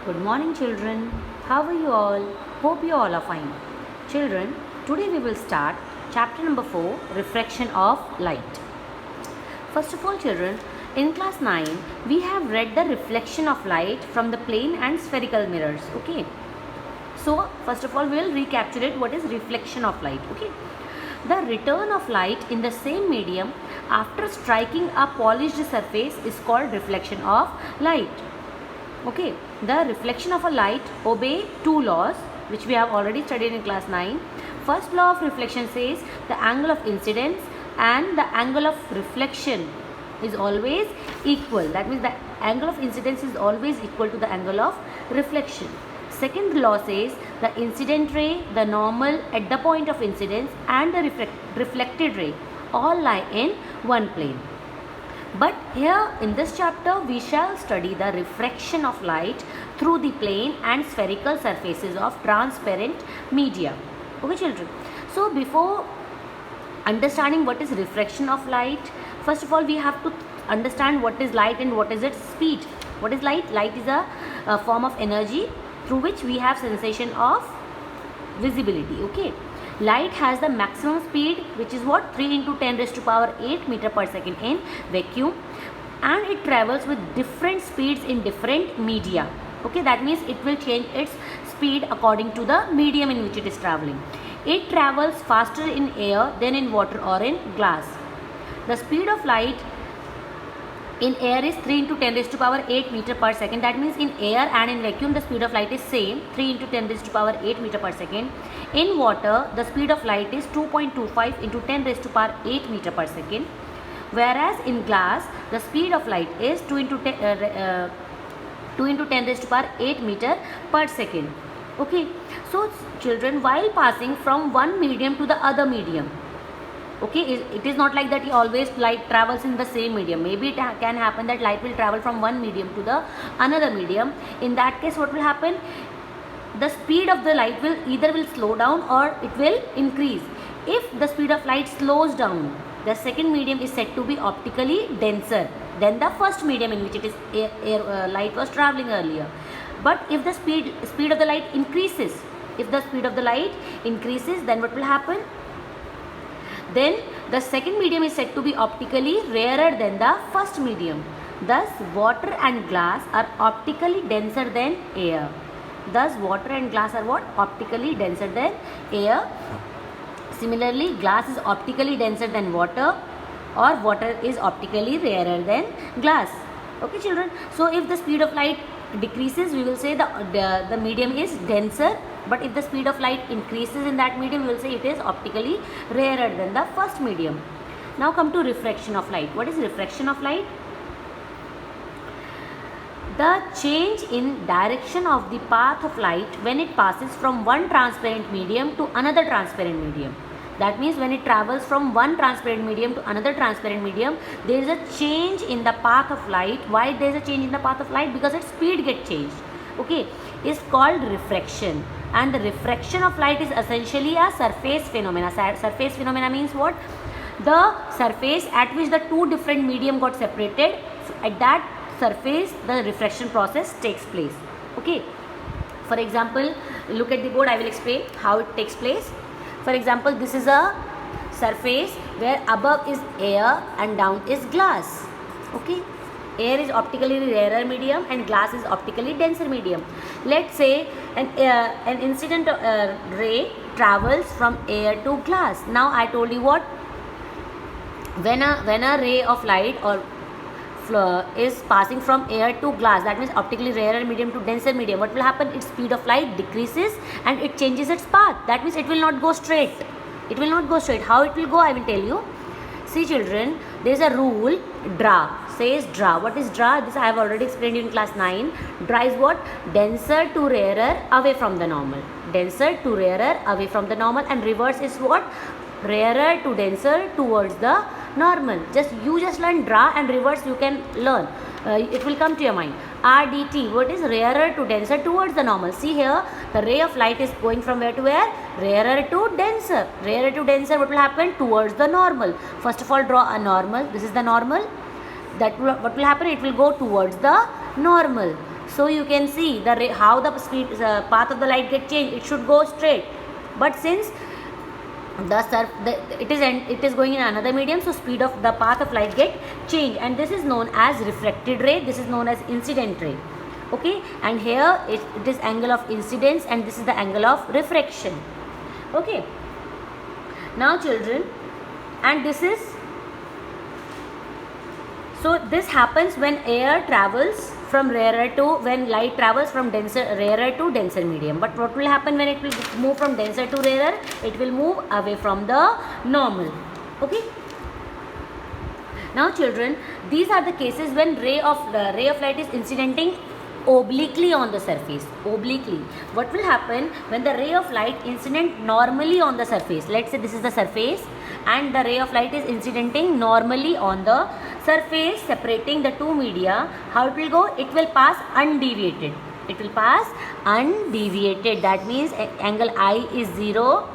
Good morning, children. How are you all? Hope you all are fine. Children, today we will start chapter number 4, Refraction of Light. First of all, children, in class 9, we have read the reflection of light from the plane and spherical mirrors. Okay. So, first of all, we will recapitulate what is reflection of light. Okay. The return of light in the same medium after striking a polished surface is called reflection of light. Okay, the reflection of a light obey two laws which we have already studied in class 9. First law of reflection says the angle of incidence and the angle of reflection is always equal. That means the angle of incidence is always equal to the angle of reflection. Second law says the incident ray, the normal at the point of incidence and the reflected ray all lie in one plane. But here in this chapter we shall study the refraction of light through the plane and spherical surfaces of transparent media. Okay, children. So before understanding what is refraction of light, first of all we have to understand what is light and what is its speed. What is light? Light is a form of energy through which we have sensation of visibility. Okay. Light has the maximum speed, which is what? 3 into 10 raised to power 8 meter per second in vacuum, and it travels with different speeds in different media. Okay, that means it will change its speed according to the medium in which it is traveling. It travels faster in air than in water or in glass. The speed of light in air is 3 into 10 raised to power 8 meter per second. That means in air and in vacuum the speed of light is same, 3 into 10 raised to power 8 meter per second. In water the speed of light is 2.25 into 10 raised to power 8 meter per second. Whereas in glass the speed of light is 2 into 10 raised to power 8 meter per second. Okay. So children, while passing from one medium to the other medium, okay, it is not like that always light travels in the same medium. Maybe it can happen that light will travel from one medium to the another medium. In that case what will happen? The speed of the light will either slow down or it will increase. If the speed of light slows down, the second medium is said to be optically denser than the first medium in which it is light was traveling earlier. But if the speed of the light increases, then what will happen? Then the second medium is said to be optically rarer than the first medium. Thus water and glass are optically denser than air. Thus water and glass are what? Optically denser than air. Similarly, glass is optically denser than water, or water is optically rarer than glass. Okay, children. So if the speed of light decreases, we will say the medium is denser. But if the speed of light increases in that medium, we will say it is optically rarer than the first medium. Now come to refraction of light. What is refraction of light? The change in direction of the path of light when it passes from one transparent medium to another transparent medium. That means when it travels from one transparent medium to another transparent medium, there is a change in the path of light. Why there is a change in the path of light? Because its speed gets changed. Okay, is called refraction. And the refraction of light is essentially a surface phenomena. Surface phenomena means what? The surface at which the two different medium got separated, at that surface the refraction process takes place. Okay. For example, look at the board. I will explain how it takes place. For example, this is a surface where above is air and down is glass. Okay. Air is optically rarer medium and glass is optically denser medium. Let's say an incident ray travels from air to glass. Now I told you what? When a ray of light or is passing from air to glass, that means optically rarer medium to denser medium, what will happen? Its speed of light decreases and it changes its path. That means it will not go straight. It will not go straight. How it will go, I will tell you. See children, there is a rule, draw. Says draw. What is draw? This I have already explained in class 9. Draw is what? Denser to rarer away from the normal. Denser to rarer away from the normal, and reverse is what? Rarer to denser towards the normal. You just learn draw and reverse you can learn. It will come to your mind. RDT. What is rarer to denser towards the normal? See here, the ray of light is going from where to where? Rarer to denser. Rarer to denser, what will happen? Towards the normal. First of all, draw a normal. This is the normal. What will happen? It will go towards the normal. So you can see how the speed path of the light get changed. It should go straight, but since it is going in another medium, so speed of the path of light get changed, and this is known as refracted ray, this is known as incident ray. Okay, and here it is angle of incidence, and this is the angle of refraction. Okay, now children, and this is, so this happens when air travels from rarer to, when light travels from rarer to denser medium. But what will happen when it will move from denser to rarer? It will move away from the normal. Okay. Now children, these are the cases when ray of light is incidenting obliquely on the surface. Obliquely. What will happen when the ray of light incident normally on the surface? Let's say this is the surface, and the ray of light is incidenting normally on the surface separating the two media. How it will go? It will pass undeviated. It will pass undeviated. That means angle I is 0.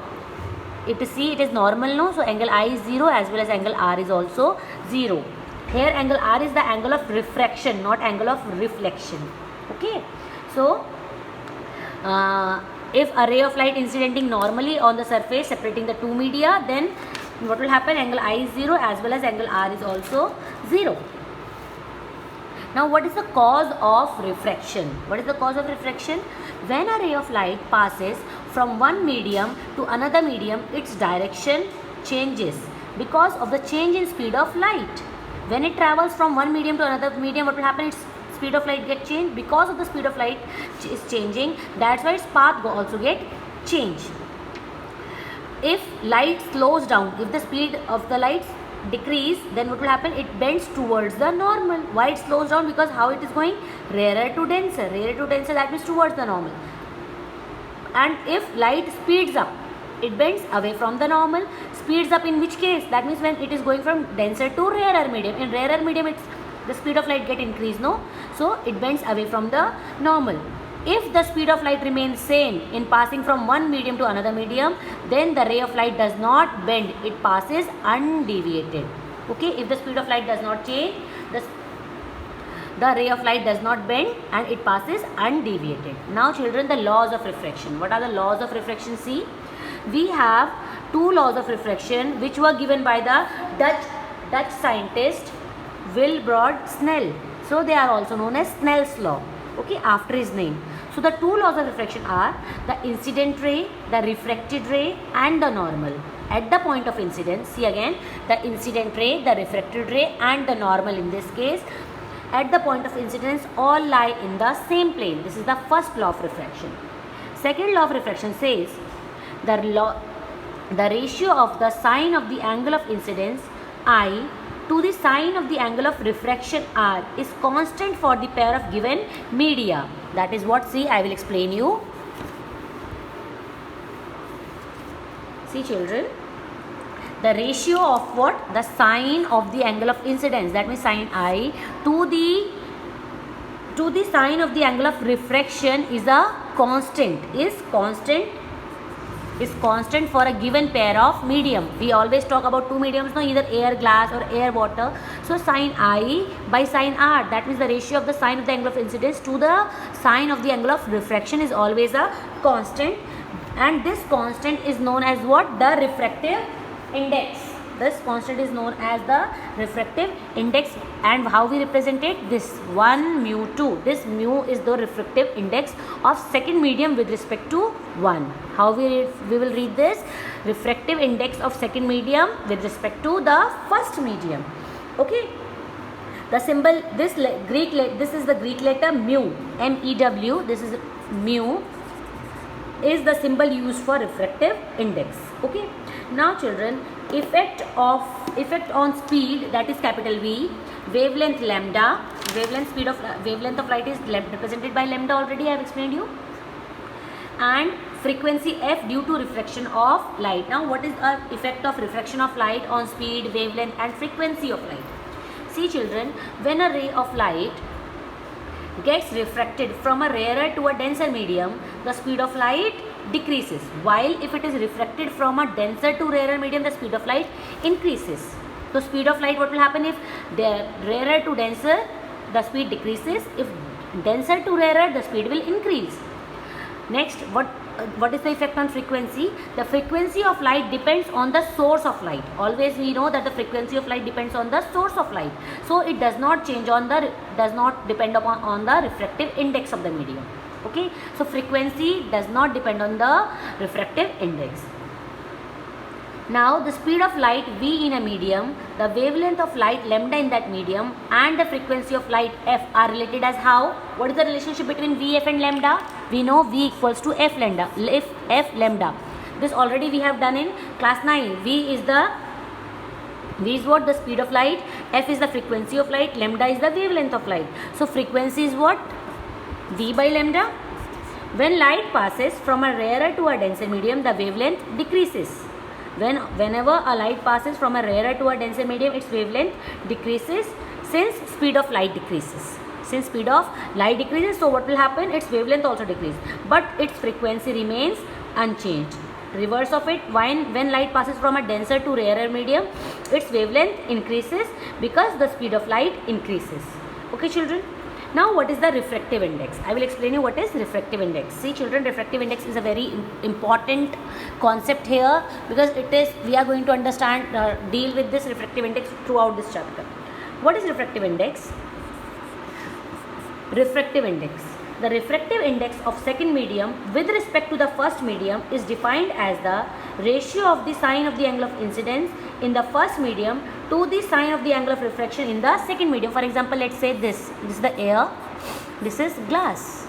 It is normal now, so angle I is 0 as well as angle R is also 0. Here angle R is the angle of refraction, not angle of reflection. Okay, so if a ray of light incidenting normally on the surface separating the two media, then what will happen? Angle I is 0 as well as angle R is also 0. Now what is the cause of refraction? What is the cause of refraction? When a ray of light passes from one medium to another medium, its direction changes because of the change in speed of light. When it travels from one medium to another medium, what will happen? Its speed of light get changed. Because of the speed of light is changing, that's why its path also get changed. If light slows down, if the speed of the light decrease, then what will happen? It bends towards the normal. Why it slows down? Because how it is going? Rarer to denser. Rarer to denser, that means towards the normal. And if light speeds up, it bends away from the normal. Speeds up in which case? That means when it is going from denser to rarer medium. In rarer medium, the speed of light get increased, no? So it bends away from the normal. If the speed of light remains same in passing from one medium to another medium, then the ray of light does not bend. It passes undeviated. Okay, if the speed of light does not change, the ray of light does not bend and it passes undeviated. Now children, the laws of refraction. What are the laws of refraction? See, we have two laws of refraction which were given by the Dutch scientist Wilbrod Snell. So they are also known as Snell's law. Okay, after his name. So the two laws of refraction are the incident ray, the refracted ray, and the normal. At the point of incidence, see again, the incident ray, the refracted ray, and the normal in this case, at the point of incidence all lie in the same plane. This is the first law of refraction. Second law of refraction says the ratio of the sine of the angle of incidence I to the sine of the angle of refraction R is constant for the pair of given media. That is what, see, I will explain you. See children, the ratio of what? The sine of the angle of incidence, that means sine I, to the sine of the angle of refraction is a constant, is constant for a given pair of medium. We always talk about two mediums, no, either air glass or air water. So sine I by sine R, that means the ratio of the sine of the angle of incidence to the sine of the angle of refraction is always a constant, and this constant is known as what? The refractive index. This constant is known as the refractive index. And how we represent it? This 1 mu 2. This mu is the refractive index of second medium with respect to 1. How we will read this? Refractive index of second medium with respect to the first medium. Okay. The symbol, this is the Greek letter mu, M-E-W. This is mu, is the symbol used for refractive index. Okay. Now children, effect on speed, that is capital V, wavelength lambda, wavelength of light is represented by lambda, already I have explained you, and frequency f due to refraction of light. Now what is the effect of refraction of light on speed, wavelength and frequency of light? See children, when a ray of light gets refracted from a rarer to a denser medium, the speed of light decreases, while if it is refracted from a denser to rarer medium, the speed of light increases. So speed of light, what will happen? If the rarer to denser, the speed decreases. If denser to rarer, the speed will increase. Next, what is the effect on frequency? The frequency of light depends on the source of light. Always we know that the frequency of light depends on the source of light. So it does not change on the, does not depend upon on the refractive index of the medium. Okay, so frequency does not depend on the refractive index. Now the speed of light v in a medium, the wavelength of light lambda in that medium, and the frequency of light f are related as how? What is the relationship between vf and lambda? We know v equals to f lambda. This already we have done in class 9. V is what? The speed of light. F is the frequency of light. Lambda is the wavelength of light. So frequency is what? V by lambda. When light passes from a rarer to a denser medium, the wavelength decreases. Whenever a light passes from a rarer to a denser medium, its wavelength decreases since speed of light decreases. Since speed of light decreases, so what will happen? Its wavelength also decreases, but its frequency remains unchanged. Reverse of it, when light passes from a denser to rarer medium, its wavelength increases because the speed of light increases. Okay, children? Now what is the refractive index? I will explain you what is refractive index. See children, refractive index is a very important concept here, because it is, we are going to understand, deal with this refractive index throughout this chapter. What is refractive index? Refractive index. The refractive index of second medium with respect to the first medium is defined as the ratio of the sine of the angle of incidence in the first medium to the sine of the angle of refraction in the second medium. For example, let's say this is the air, this is glass.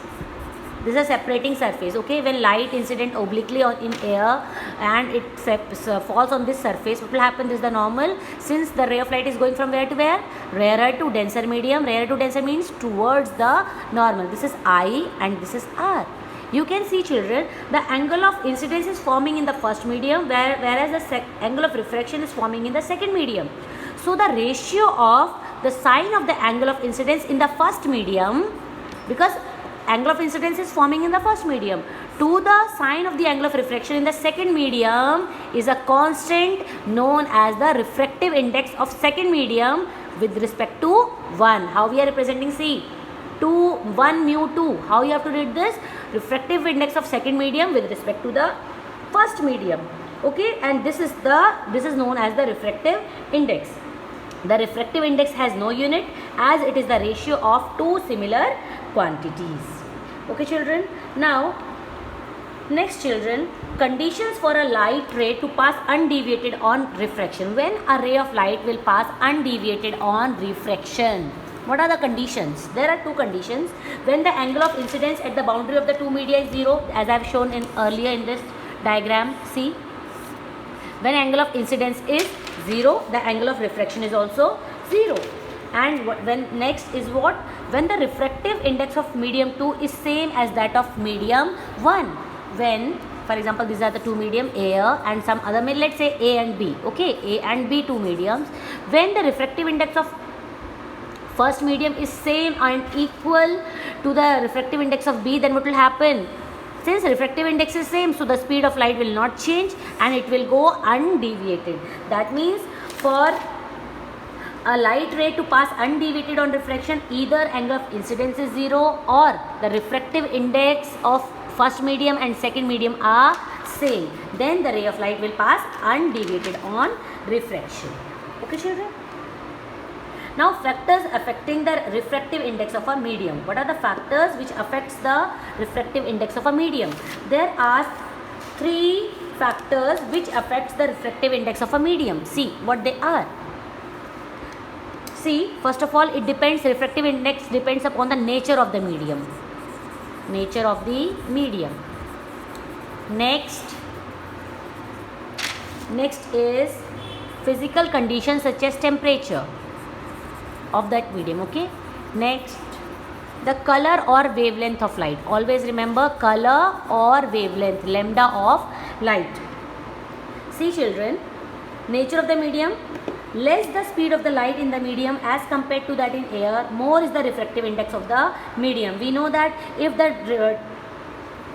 This is a separating surface. Okay, when light incident obliquely in air and it falls on this surface, what will happen? This is the normal. Since the ray of light is going from where to where? Rarer to denser medium. Rarer to denser means towards the normal. This is I and this is R. You can see children, the angle of incidence is forming in the first medium, whereas the angle of refraction is forming in the second medium. So the ratio of the sine of the angle of incidence in the first medium, because angle of incidence is forming in the first medium, to the sine of the angle of refraction in the second medium is a constant known as the refractive index of second medium with respect to 1. How we are representing? See, 2, 1 mu 2. How you have to read this? Refractive index of second medium with respect to the first medium. Okay, and this is known as the refractive index. The refractive index has no unit, as it is the ratio of two similar quantities. Okay, children. Now, next children, conditions for a light ray to pass undeviated on refraction. When a ray of light will pass undeviated on refraction, what are the conditions? There are two conditions. When the angle of incidence at the boundary of the two media is 0, as I have shown earlier in this diagram. See, when angle of incidence is 0, the angle of refraction is also 0. And when next is what? When the refractive index of medium 2 is same as that of medium 1. When, for example, these are the two medium, air and some other medium, let's say A and B. Okay, A and B, two mediums. When the refractive index of first medium is same and equal to the refractive index of B, then what will happen? Since refractive index is same, so the speed of light will not change and it will go undeviated. That means for a light ray to pass undeviated on refraction, either angle of incidence is 0 or the refractive index of first medium and second medium are same. Then the ray of light will pass undeviated on refraction. Okay, children? Now, factors affecting the refractive index of a medium. What are the factors which affects the refractive index of a medium? There are 3 factors which affects the refractive index of a medium. See what they are. See, first of all, it depends, refractive index depends upon the nature of the medium. Nature of the medium. Next is physical conditions such as temperature of that medium. Okay. Next, the color or wavelength of light. Always remember color or wavelength, lambda of light. See children, nature of the medium, less the speed of the light in the medium as compared to that in air, more is the refractive index of the medium. We know that if the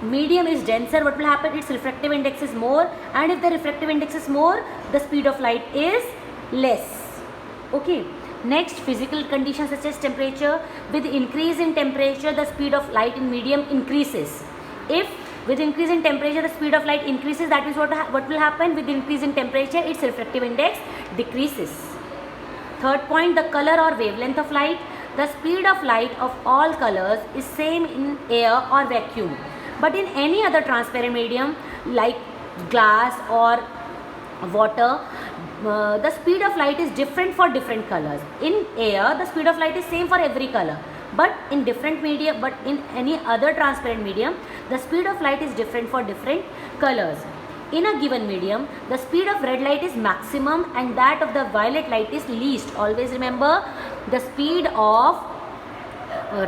medium is denser, what will happen? Its refractive index is more, and if the refractive index is more, the speed of light is less. Okay. Next, physical conditions such as temperature. With increase in temperature, the speed of light in medium increases. If with increase in temperature, the speed of light increases, that is what will happen. With increase in temperature, its refractive index decreases. Third point, the color or wavelength of light. The speed of light of all colors is same in air or vacuum, but in any other transparent medium like glass or water, the speed of light is different for different colors. In air, the speed of light is same for every color, but in different medium, but in any other transparent medium, the speed of light is different for different colors. In a given medium, the speed of red light is maximum and that of the violet light is least. Always remember, the speed of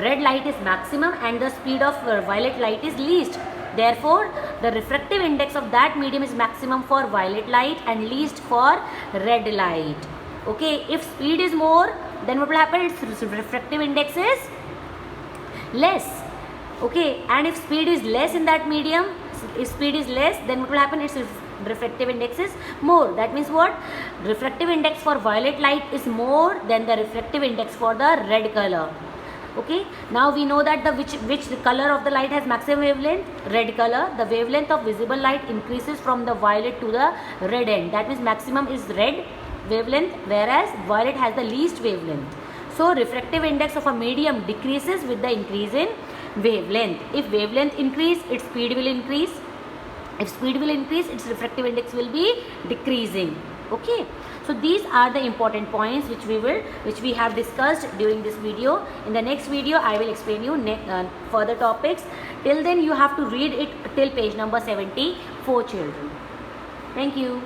red light is maximum and the speed of violet light is least. Therefore, the refractive index of that medium is maximum for violet light and least for red light. Okay, if speed is more, then what will happen? Its refractive index is less. Okay, and if speed is less in that medium, if speed is less, then what will happen? Its refractive index is more. That means what? Refractive index for violet light is more than the refractive index for the red color. Okay, now we know that the which color of the light has maximum wavelength? Red color. The wavelength of visible light increases from the violet to the red end. That means maximum is red wavelength, whereas violet has the least wavelength. So refractive index of a medium decreases with the increase in wavelength. If wavelength increase, its speed will increase. If speed will increase, its refractive index will be decreasing. Okay, so these are the important points which we have discussed during this video. In the next video, I will explain you further topics. Till then, you have to read it till page number 70 for children. Thank you.